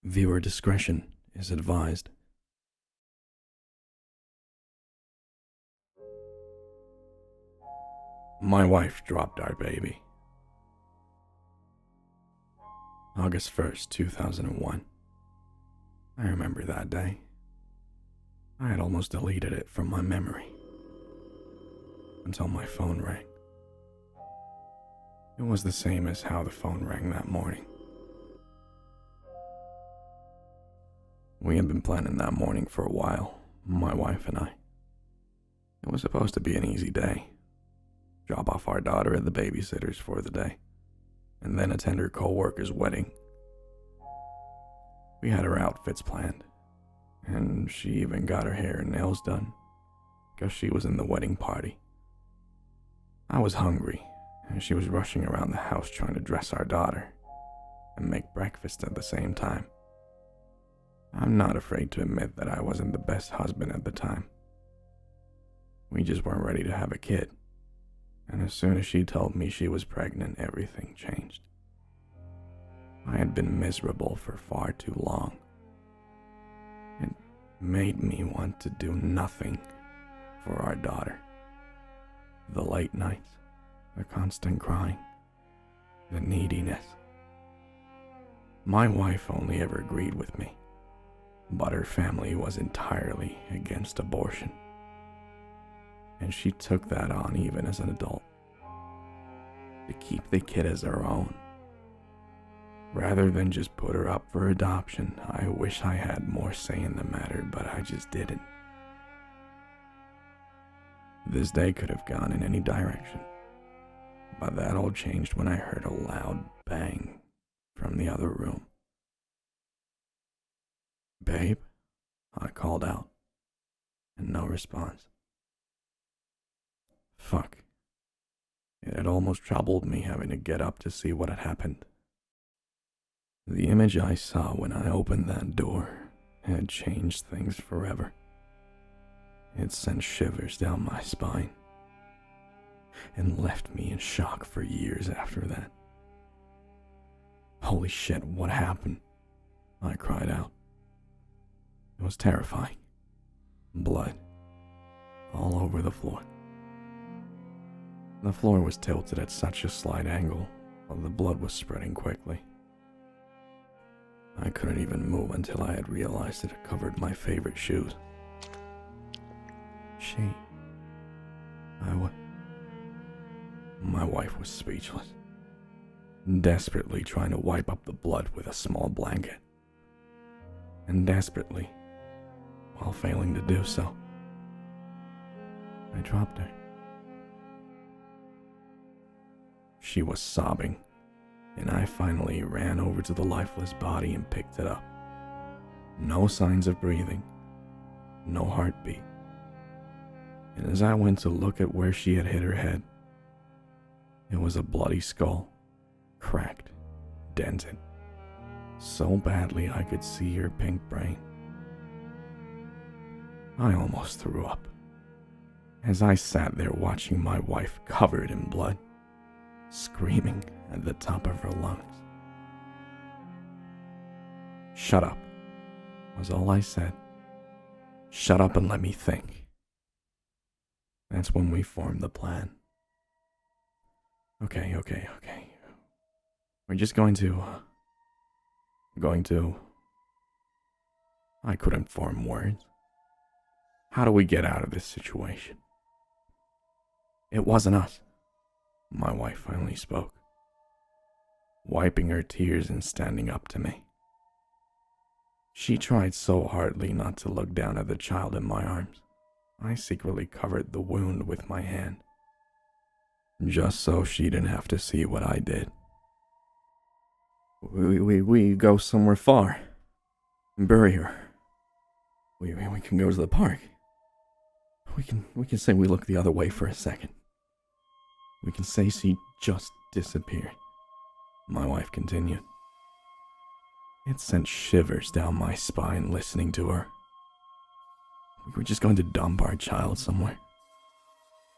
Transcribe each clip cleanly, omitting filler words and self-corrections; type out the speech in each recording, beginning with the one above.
Viewer discretion is advised. My wife dropped our baby. August 1st, 2001. I remember that day. I had almost deleted it from my memory until my phone rang. It was the same as how the phone rang that morning. We had been planning that morning for a while, my wife and I. It was supposed to be an easy day. Drop off our daughter at the babysitter's for the day, and then attend her co-worker's wedding. We had her outfits planned, and she even got her hair and nails done, because she was in the wedding party. I was hungry, and she was rushing around the house trying to dress our daughter and make breakfast at the same time. I'm not afraid to admit that I wasn't the best husband at the time. We just weren't ready to have a kid, and as soon as she told me she was pregnant, everything changed. I had been miserable for far too long. It made me want to do nothing for our daughter. The late nights, the constant crying, the neediness. My wife only ever agreed with me, but her family was entirely against abortion. And she took that on even as an adult, to keep the kid as her own. Rather than just put her up for adoption, I wish I had more say in the matter, but I just didn't. This day could have gone in any direction, but that all changed when I heard a loud bang from the other room. "Babe?" I called out, and no response. Fuck. It had almost troubled me having to get up to see what had happened. The image I saw when I opened that door had changed things forever. It sent shivers down my spine and left me in shock for years after that. Holy shit, what happened? I cried out. It was terrifying. Blood all over the floor. The floor was tilted at such a slight angle, while the blood was spreading quickly. I couldn't even move until I had realized it had covered my favorite shoes. My wife was speechless, desperately trying to wipe up the blood with a small blanket. And desperately, while failing to do so, I dropped her. She was sobbing, and I finally ran over to the lifeless body and picked it up. No signs of breathing, no heartbeat. And as I went to look at where she had hit her head, it was a bloody skull, cracked, dented, so badly I could see her pink brain. I almost threw up, as I sat there watching my wife covered in blood, screaming at the top of her lungs. "Shut up," was all I said. "Shut up and let me think." That's when we formed the plan. Okay. We're just going to... I couldn't form words. How do we get out of this situation? It wasn't us. My wife finally spoke, wiping her tears and standing up to me. She tried so hardly not to look down at the child in my arms. I secretly covered the wound with my hand, just so she didn't have to see what I did. We go somewhere far. Bury her. We can go to the park. We can say we look the other way for a second. We can say she just disappeared. My wife continued. It sent shivers down my spine listening to her. We were just going to dump our child somewhere.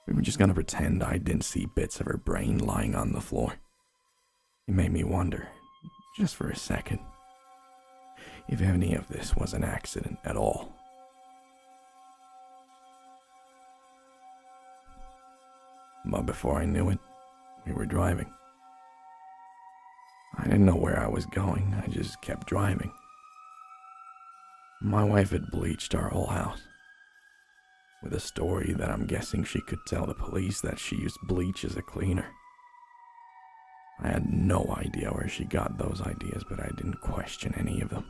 We were just going to pretend I didn't see bits of her brain lying on the floor. It made me wonder, just for a second, if any of this was an accident at all. But before I knew it, we were driving. I didn't know where I was going, I just kept driving. My wife had bleached our whole house, with a story that I'm guessing she could tell the police that she used bleach as a cleaner. I had no idea where she got those ideas, but I didn't question any of them.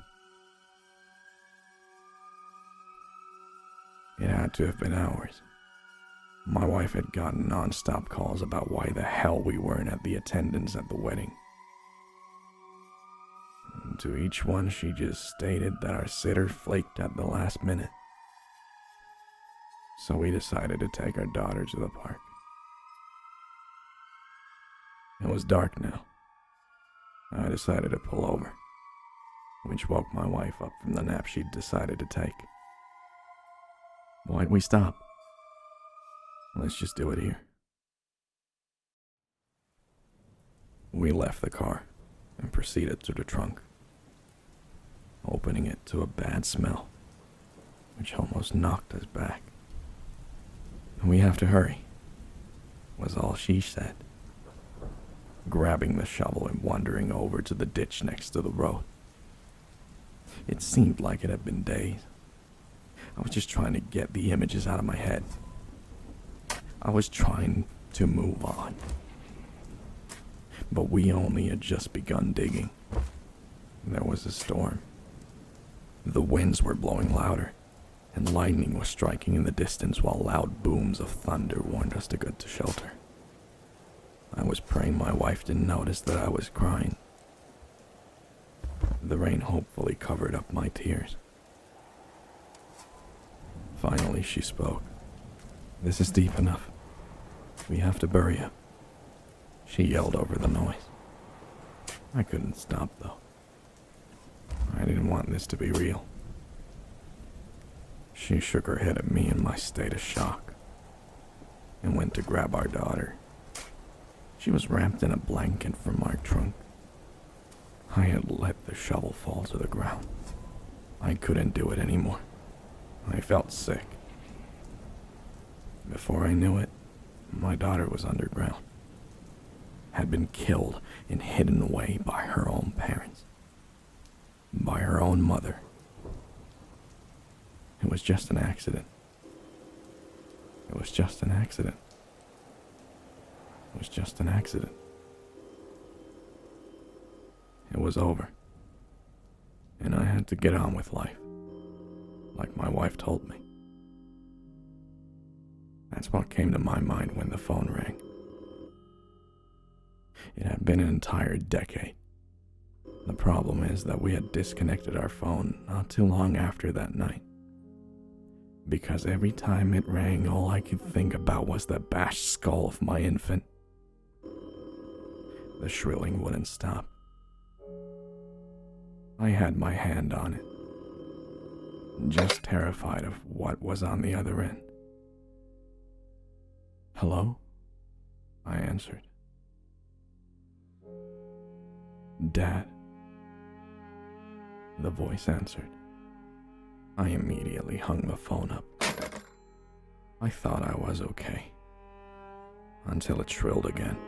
It had to have been hours. My wife had gotten non-stop calls about why the hell we weren't at the attendance at the wedding. And to each one, she just stated that our sitter flaked at the last minute. So we decided to take our daughter to the park. It was dark now. I decided to pull over, which woke my wife up from the nap she'd decided to take. Why'd we stop? Let's just do it here. We left the car and proceeded to the trunk, opening it to a bad smell, which almost knocked us back. "We have to hurry," was all she said, grabbing the shovel and wandering over to the ditch next to the road. It seemed like it had been days. I was just trying to get the images out of my head. I was trying to move on. But we only had just begun digging. There was a storm. The winds were blowing louder, and lightning was striking in the distance while loud booms of thunder warned us to get to shelter. I was praying my wife didn't notice that I was crying. The rain hopefully covered up my tears. Finally, she spoke. "This is deep enough. We have to bury him," she yelled over the noise. I couldn't stop, though. I didn't want this to be real. She shook her head at me in my state of shock and went to grab our daughter. She was wrapped in a blanket from our trunk. I had let the shovel fall to the ground. I couldn't do it anymore. I felt sick. Before I knew it, my daughter was underground, had been killed and hidden away by her own parents, by her own mother. It was just an accident. It was just an accident. It was just an accident. It was over, and I had to get on with life, like my wife told me. That's what came to my mind when the phone rang. It had been an entire decade. The problem is that we had disconnected our phone not too long after that night. Because every time it rang, all I could think about was the bashed skull of my infant. The shrilling wouldn't stop. I had my hand on it, just terrified of what was on the other end. "Hello?" I answered. "Dad," the voice answered. I immediately hung the phone up. I thought I was okay, until it shrilled again.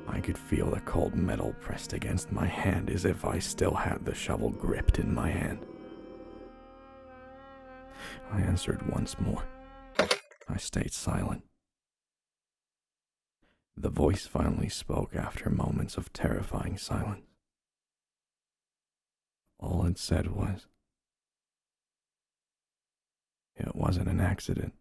I could feel the cold metal pressed against my hand as if I still had the shovel gripped in my hand. I answered once more. I stayed silent. The voice finally spoke after moments of terrifying silence. All it said was, "It wasn't an accident."